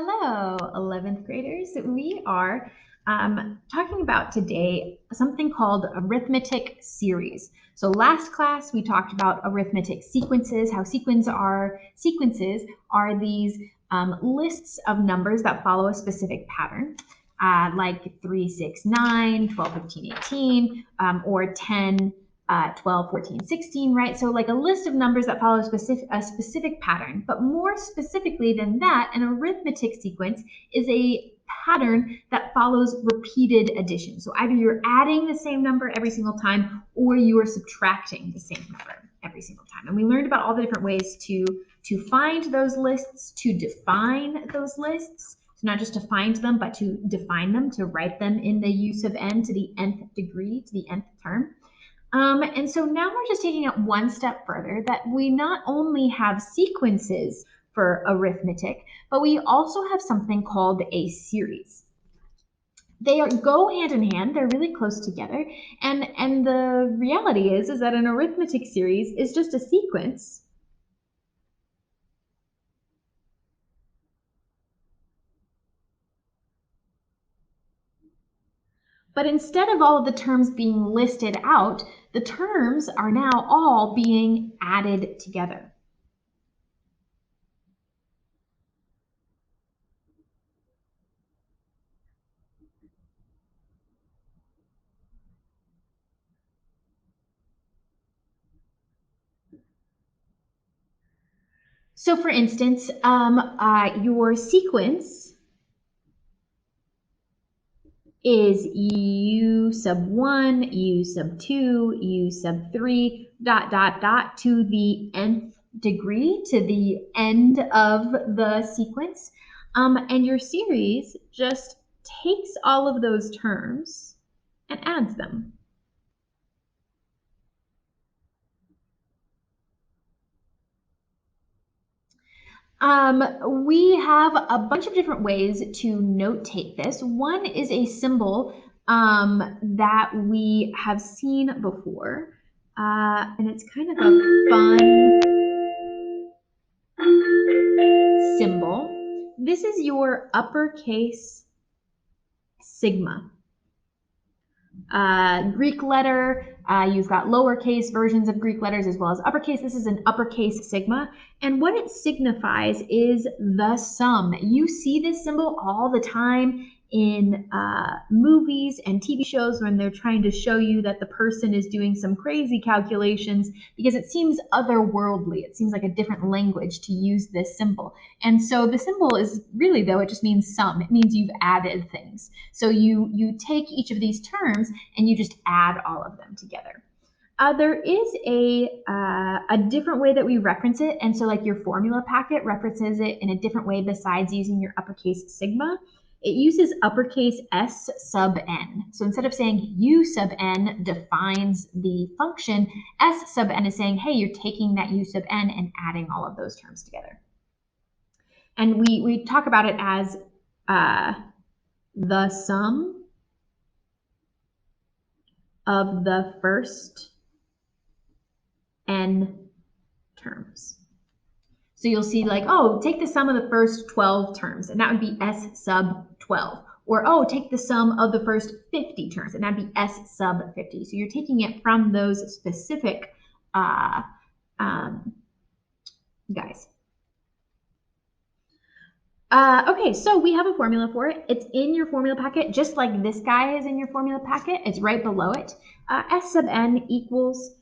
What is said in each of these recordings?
Hello, 11th graders. We are talking about today something called arithmetic series. So last class we talked about arithmetic sequences, how sequences are these lists of numbers that follow a specific pattern, like 3, 6, 9, 12, 15, 18, or 10, 12, 14, 16, right? So like a list of numbers that follow a specific pattern. But more specifically than that, an arithmetic sequence is a pattern that follows repeated addition. So either you're adding the same number every single time or you are subtracting the same number every single time. And we learned about all the different ways to find those lists, to define those lists. So not just to find them, but to define them, to write them in the use of n to the nth degree, to the nth term. And so now we're just taking it one step further, that we not only have sequences for arithmetic, but we also have something called a series. They go hand in hand, they're really close together, and the reality is that an arithmetic series is just a sequence but instead of all of the terms being listed out, the terms are now all being added together. So for instance, your sequence is u sub 1, u sub 2, u sub 3, dot, dot, dot, to the nth degree, to the end of the sequence. And your series just takes all of those terms and adds them. We have a bunch of different ways to notate this. One is a symbol that we have seen before, and it's kind of a fun symbol. This is your uppercase sigma. Greek letter, you've got lowercase versions of Greek letters as well as uppercase. This is an uppercase sigma, and what it signifies is the sum. You see this symbol all the time in movies and TV shows when they're trying to show you that the person is doing some crazy calculations because it seems otherworldly. It seems like a different language to use this symbol. And so the symbol is really, though, it just means sum. It means you've added things. So you take each of these terms and you just add all of them together. There is a different way that we reference it. And so like your formula packet references it in a different way besides using your uppercase sigma. It uses uppercase S sub n. So instead of saying U sub n defines the function, S sub n is saying, hey, you're taking that U sub n and adding all of those terms together. And we talk about it as the sum of the first n terms. So you'll see like, oh, take the sum of the first 12 terms, and that would be S sub 12. Or, oh, take the sum of the first 50 terms, and that'd be S sub 50. So you're taking it from those specific guys. Okay, so we have a formula for it. It's in your formula packet, just like this guy is in your formula packet. It's right below it. S sub n equals,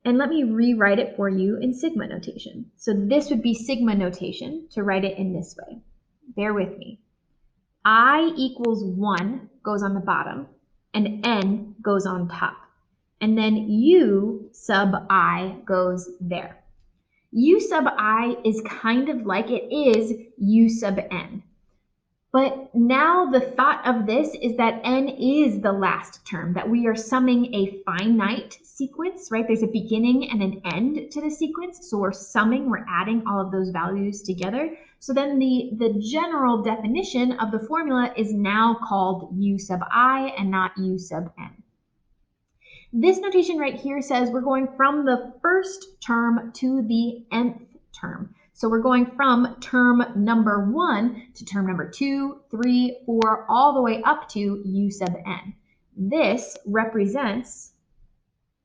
and let me rewrite it for you in sigma notation. So this would be sigma notation to write it in this way. Bear with me. I equals 1 goes on the bottom, and n goes on top. And then u sub I goes there. U sub I is kind of like it is U sub n. But now the thought of this is that n is the last term, that we are summing a finite sequence, right? There's a beginning and an end to the sequence. So we're summing, we're adding all of those values together. So then the general definition of the formula is now called U sub I and not U sub n. This notation right here says we're going from the first term to the nth term. So we're going from term number 1 to term number 2, 3, 4, all the way up to u sub n. This represents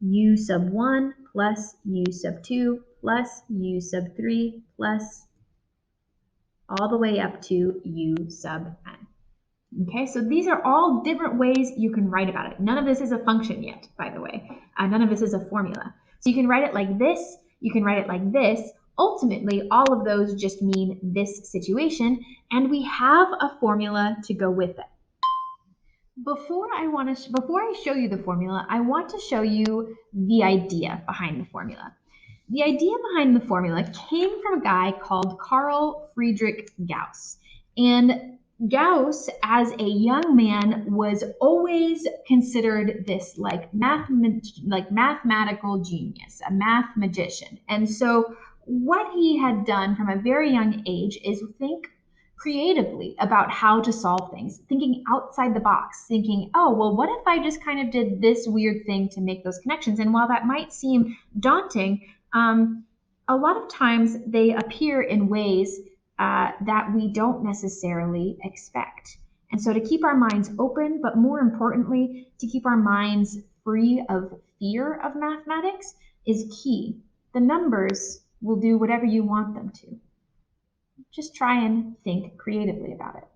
u sub 1 plus u sub 2 plus u sub 3 plus all the way up to u sub n. Okay, so these are all different ways you can write about it. None of this is a function yet, by the way. None of this is a formula. So you can write it like this, you can write it like this. Ultimately, all of those just mean this situation, and we have a formula to go with it. Before I show you the formula, I want to show you the idea behind the formula. The idea behind the formula came from a guy called Carl Friedrich Gauss. And Gauss, as a young man, was always considered this mathematical genius, a math magician. And so what he had done from a very young age is think creatively about how to solve things, thinking outside the box, thinking, oh, well, what if I just kind of did this weird thing to make those connections? And while that might seem daunting, a lot of times they appear in ways that we don't necessarily expect. And so to keep our minds open, but more importantly, to keep our minds free of fear of mathematics is key. The numbers will do whatever you want them to. Just try and think creatively about it.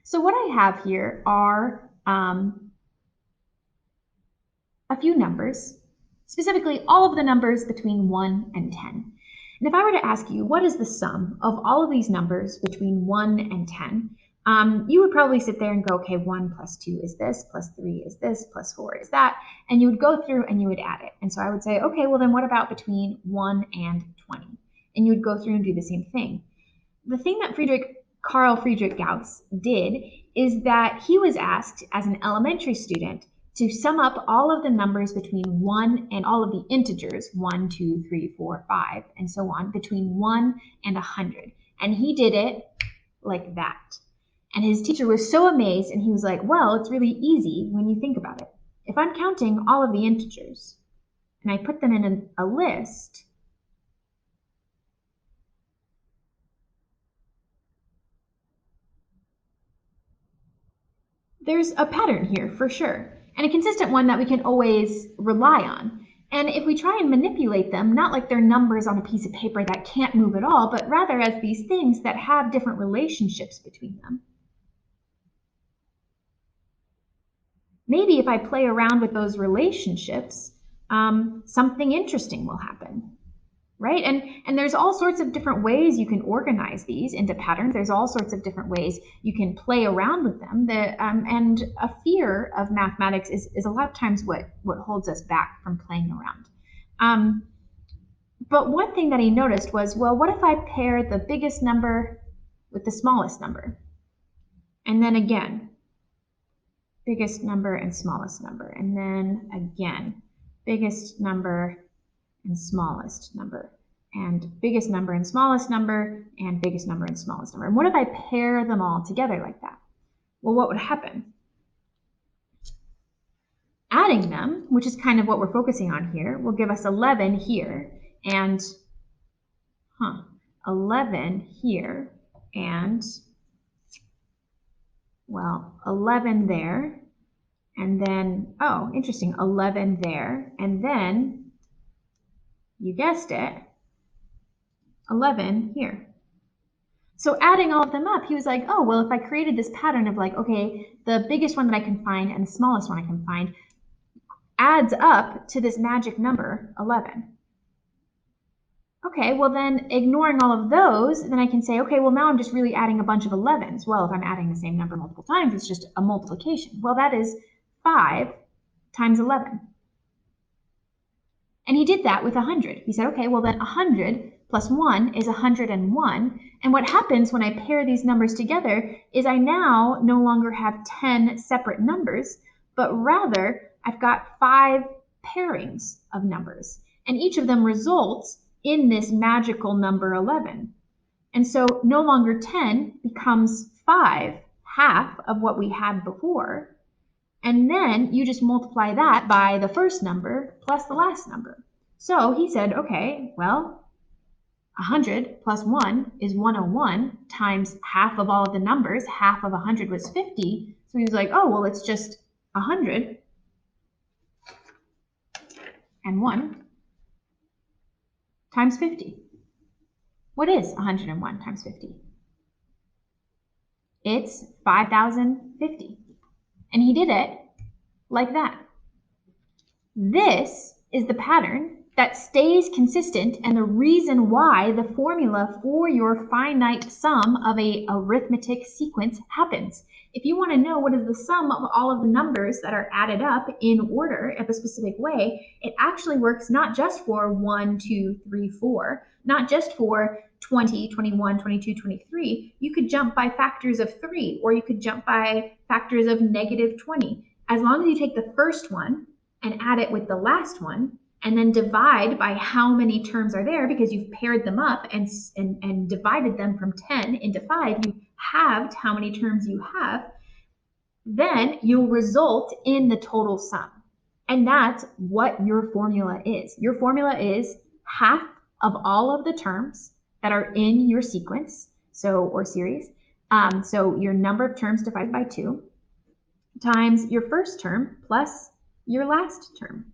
So what I have here are a few numbers, specifically all of the numbers between 1 and 10. And if I were to ask you, what is the sum of all of these numbers between 1 and 10, you would probably sit there and go, okay, 1 plus 2 is this, plus 3 is this, plus 4 is that, and you would go through and you would add it. And so I would say, okay, well then what about between 1 and 20? And you would go through and do the same thing. The thing that Carl Friedrich Gauss did is that he was asked as an elementary student to sum up all of the numbers between 1 and all of the integers, 1, 2, 3, 4, 5, and so on, between 1 and 100. And he did it like that. And his teacher was so amazed, and he was like, well, it's really easy when you think about it. If I'm counting all of the integers, and I put them in a list, there's a pattern here for sure, and a consistent one that we can always rely on. And if we try and manipulate them, not like they're numbers on a piece of paper that can't move at all, but rather as these things that have different relationships between them, maybe if I play around with those relationships, something interesting will happen. Right? And there's all sorts of different ways you can organize these into patterns. There's all sorts of different ways you can play around with them. And a fear of mathematics is a lot of times what holds us back from playing around. But one thing that he noticed was, well, what if I pair the biggest number with the smallest number? And then again, biggest number and smallest number. And then again, biggest number and smallest number. And biggest number and smallest number, and biggest number and smallest number. And what if I pair them all together like that? Well, what would happen? Adding them, which is kind of what we're focusing on here, will give us 11 here, and 11 here, and, well, 11 there, and then, oh, interesting, 11 there, and then, you guessed it, 11 here. So adding all of them up, he was like, oh, well, if I created this pattern of like, okay, the biggest one that I can find and the smallest one I can find adds up to this magic number, 11. Okay, well then ignoring all of those, then I can say, okay, well now I'm just really adding a bunch of 11s. Well, if I'm adding the same number multiple times, it's just a multiplication. Well, that is 5 times 11. And he did that with 100. He said, okay, well then 100 plus 1 is 101. And what happens when I pair these numbers together is I now no longer have 10 separate numbers, but rather I've got 5 pairings of numbers. And each of them results in this magical number 11. And so no longer 10 becomes 5, half of what we had before. And then you just multiply that by the first number plus the last number. So he said, okay, well, 100 plus 1 is 101 times half of all of the numbers. Half of 100 was 50. So he was like, oh, well, it's just 100 and 1 times 50. What is 101 times 50? It's 5,050. And he did it like that. This is the pattern that stays consistent and the reason why the formula for your finite sum of a arithmetic sequence happens. If you want to know what is the sum of all of the numbers that are added up in order of a specific way, it actually works not just for 1, 2, 3, 4, not just for 20, 21, 22, 23. You could jump by factors of 3, or you could jump by factors of negative 20. As long as you take the first one and add it with the last one, and then divide by how many terms are there because you've paired them up and divided them from 10 into 5, you halved how many terms you have, then you'll result in the total sum. And that's what your formula is. Your formula is half of all of the terms that are in your sequence, or series. So your number of terms divided by 2 times your first term plus your last term.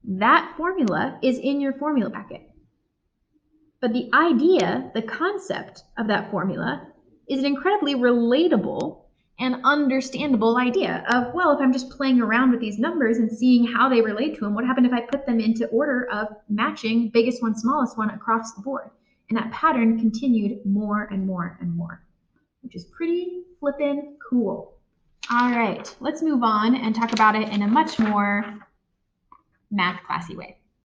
That formula is in your formula packet. But the idea, the concept of that formula is an incredibly relatable and understandable idea of, well, if I'm just playing around with these numbers and seeing how they relate to them, what happened if I put them into order of matching biggest one, smallest one across the board? And that pattern continued more and more and more, which is pretty flippin' cool. All right, let's move on and talk about it in a much more math classy way.